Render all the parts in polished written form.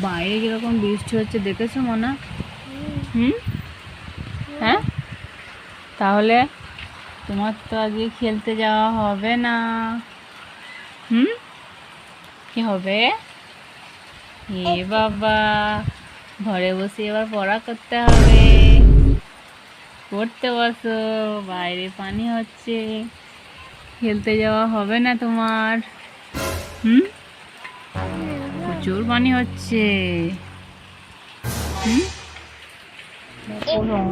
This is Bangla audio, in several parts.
বাইরে কিরকম বৃষ্টি হচ্ছে দেখেছো মনা? হ্যাঁ, তাহলে তোমার তো আজকে খেলতে যাওয়া হবে না। কি হবে? এ বাবা, ঘরে বসে এবার পড়া করতে হবে। পড়তে বসো, বাইরে পানি হচ্ছে, খেলতে যাওয়া হবে না তোমার। প্রচুর পানি হচ্ছে।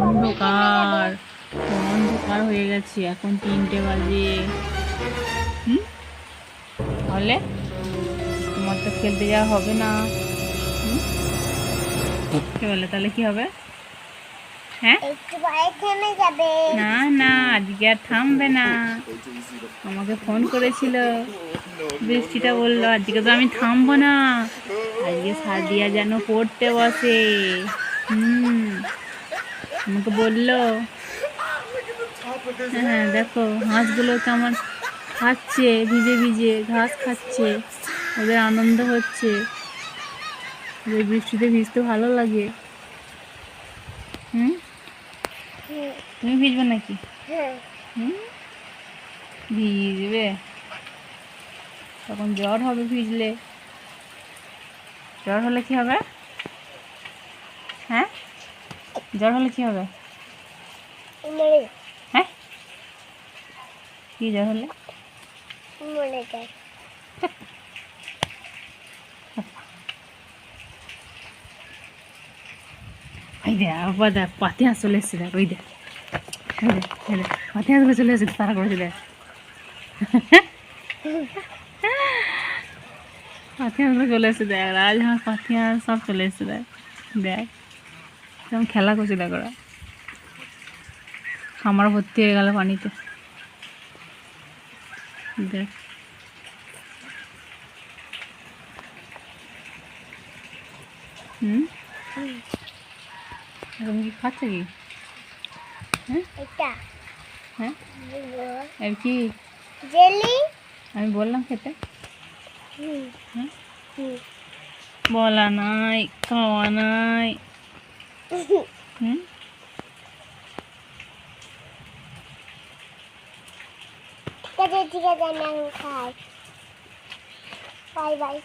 অন্ধকার অন্ধকার হয়ে গেছে, এখন 3টে বাজে। তাহলে তোমার তো খেলতে যাওয়া হবে না। কি বলে তাহলে কি হবে? হ্যাঁ, না না, আজকে আর থামবে না। আমাকে ফোন করেছিল, বৃষ্টিটা বললো আজকে তো আমি থামবো না, আজকে সাদিয়া যেন পড়তে বসে। আমাকে বললো। হ্যাঁ, দেখো হাঁসগুলো কেমন খাচ্ছে, ভিজে ভিজে ঘাস খাচ্ছে, ওদের আনন্দ হচ্ছে, ওদের বৃষ্টিতে ভিজতে ভালো লাগে। তুমি ভিজবে নাকি? ভিজবে, তখন জ্বর হবে ভিজলে। জ্বর হলে কি হবে? হ্যাঁ, জ্বর হলে কি হবে? হ্যাঁ, কি জ্বর হলে? ওই দেখ আবার দেখ, পাতি হাঁস চলে এসছে, দেখ ওই দেখ, পাতি হাঁসগুলো চলে এসেছে, তারা করেছে দেখ। পাতি হাঁসগুলো চলে এসেছে দেখ, রাজহাঁস পাতি হাঁস সব চলে এসেছে দেখ। দেখ কেমন খেলা করছে দেখ ওরা, খামার ভর্তি হয়ে গেল পানিতে। দেখ তুমি কি খাচ্ছ কি? হ্যাঁ, আর কি জেলি আমি বললাম খেতে? বলা নাই, খাওয়া নাই। ঠিক আছে, আমি খাই। Bye bye.